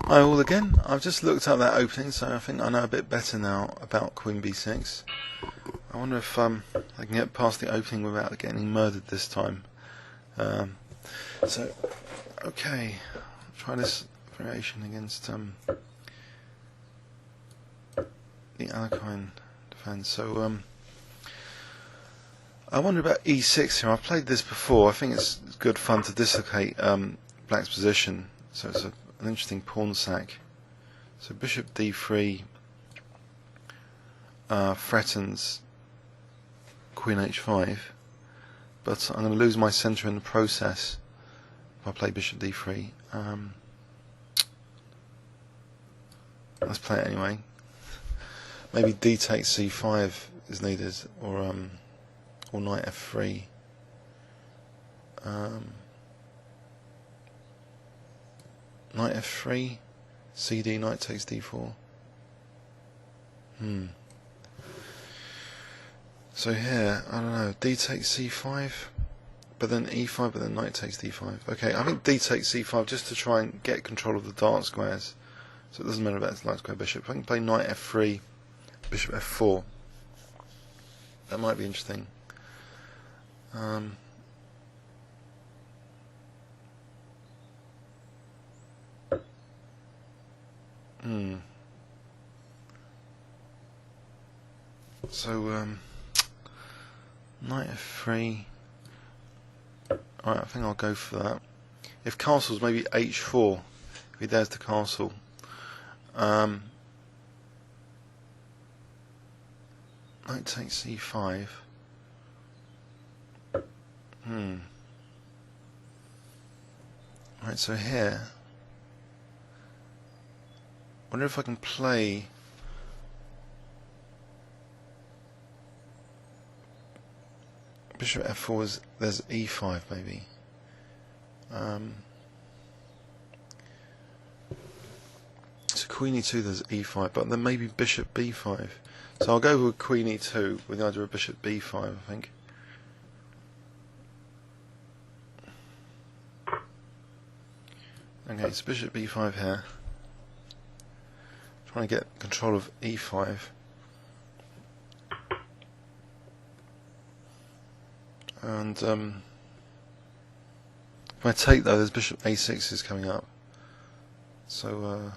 Hi all again. I've just looked at that opening, so I think I know a bit better now about Queen b6. I wonder if I can get past the opening without getting murdered this time. So, okay, I'll try this variation against the Alekhine defense. So, I wonder about e6 here. I've played this before. I think it's good fun to dislocate black's position. So it's an interesting pawn sack. So bishop d3 threatens queen h5, but I'm going to lose my centre in the process if I play bishop d3. Let's play it anyway. Maybe d takes c5 is needed, or knight f3. Knight f3, cd, knight takes d4. So here, I don't know, d takes c5, but then e5, but then knight takes d5. Okay, I think d takes c5 just to try and get control of the dark squares. So it doesn't matter about the light square bishop. If I can play knight f3, bishop f4, that might be interesting. So, knight f3. Alright, I think I'll go for that. If castles, maybe h4. If he dares to castle. Knight takes c5. Right, so here, I wonder if I can play bishop f4 is, there's e5 maybe. So queen e2 there's e5, but then maybe bishop b5. So I'll go with queen e2 with the idea of bishop b5, I think. Okay, it's bishop b5 here. Trying to get control of e5. And if I take though, there's bishop a6 is coming up. So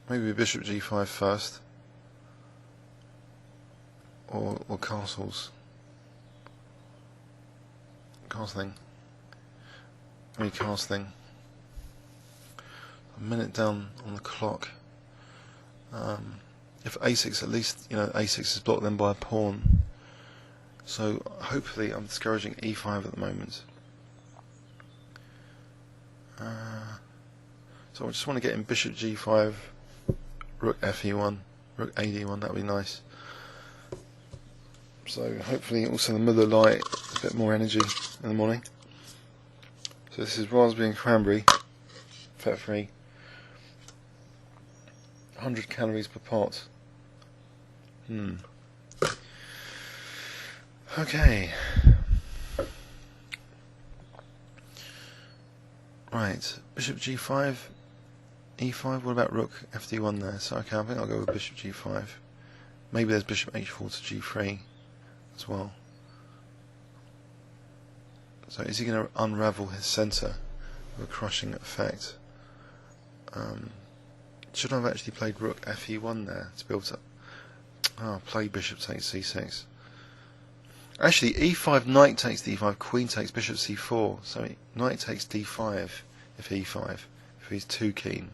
maybe bishop g5 first. Or castles. Castling. Maybe castling. A minute down on the clock. If a6, at least, you know, a6 is blocked then by a pawn. So hopefully I'm discouraging e5 at the moment. So I just want to get in bishop g5, rook fe1, rook ad1, that would be nice. So hopefully also the middle light, a bit more energy in the morning. So this is raspberry and cranberry, fat free. 100 calories per pot. Okay. Right, bishop g5, e5, what about rook fd1 there? So okay, I think I'll go with bishop g5. Maybe there's bishop h4 to g3 as well. So is he going to unravel his centre with a crushing effect? Should I have actually played rook fe1 there to be able to play bishop takes c6? Actually, e5, knight takes d5, queen takes bishop c4. So knight takes d5 if e5, if he's too keen.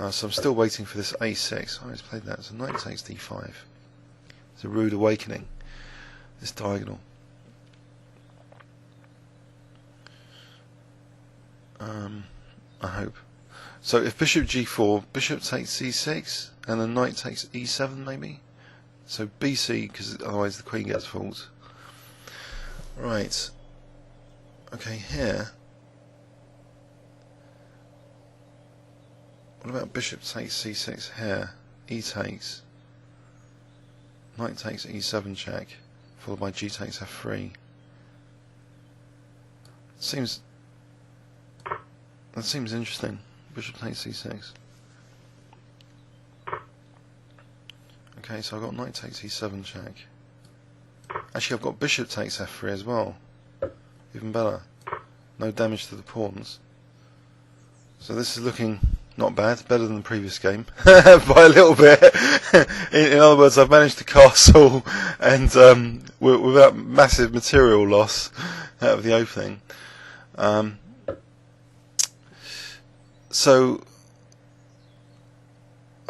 So I'm still waiting for this a6. I just played that. So knight takes d5. It's a rude awakening, this diagonal. I hope. So if bishop g4, bishop takes c6, and then knight takes e7 maybe? So bc, because otherwise the queen gets fault. Right. Okay, here. What about bishop takes c6 here? E takes. Knight takes e7 check, followed by g takes f3. That seems interesting. bishop takes c6. Okay, so I've got knight takes e7 check. Actually, I've got bishop takes f3 as well. Even better. No damage to the pawns. So this is looking not bad, better than the previous game by a little bit. in other words, I've managed to castle and without massive material loss out of the opening. So,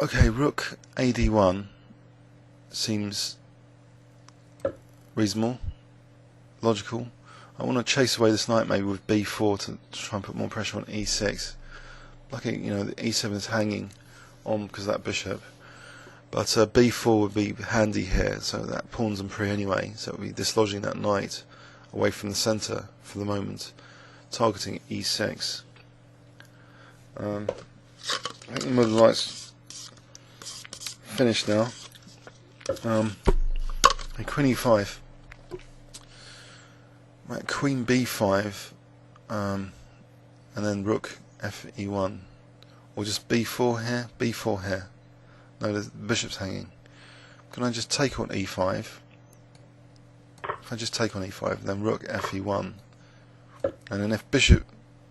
okay, rook ad1 seems reasonable, logical. I want to chase away this knight maybe with b4 to try and put more pressure on e6. Lucky, you know, the e7 is hanging on because of that bishop. But b4 would be handy here, so that pawn's on pre anyway, so it would be dislodging that knight away from the centre for the moment, targeting e6. I think the mother knight's finished now. And queen e5. Right, queen b5, and then rook fe1, or just b4 here, b4 here. No, the bishop's hanging. Can I just take on e5? If I just take on e5, then rook fe1, and then if bishop,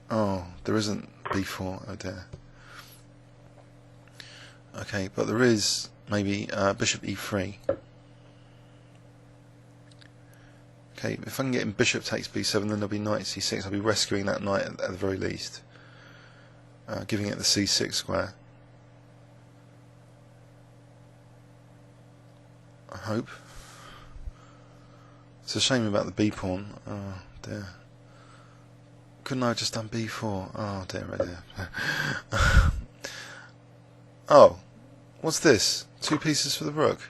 oh, there isn't b4. Oh dear. Okay, but there is maybe bishop e3. Okay, if I can get in bishop takes b7, then there'll be knight c6. I'll be rescuing that knight at the very least, giving it the c6 square. I hope. It's a shame about the b pawn. Oh dear. Couldn't I have just done b4? Oh dear, oh dear. Oh, what's this? 2 pieces for the rook.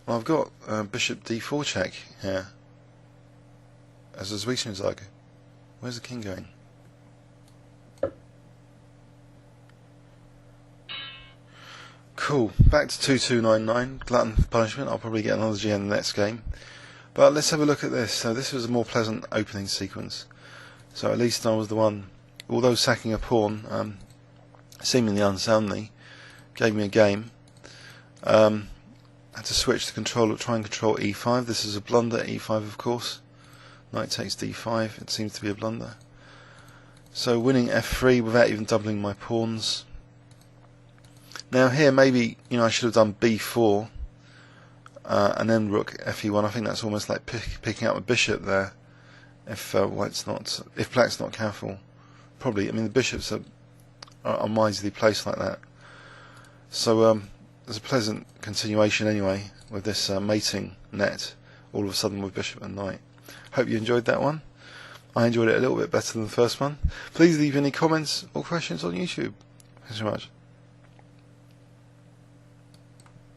Well, I've got bishop d4 check here as a Zwischenzug. Where's the king going? Cool. Back to 2299. Glutton for punishment. I'll probably get another G in the next game. But let's have a look at this. So this was a more pleasant opening sequence. So at least I was the one, although sacking a pawn, seemingly unsoundly, gave me a game. Had to switch to try and control e5. This is a blunder, e5 of course. Knight takes d5, it seems to be a blunder. So winning f3 without even doubling my pawns. Now here maybe, you know, I should have done b4 and then rook fe1. I think that's almost like picking up a bishop there. If black's not careful. Probably, I mean the bishops are wisely placed like that. So there's a pleasant continuation anyway with this mating net all of a sudden with bishop and knight. Hope you enjoyed that one. I enjoyed it a little bit better than the first one. Please leave any comments or questions on YouTube. Thanks so much.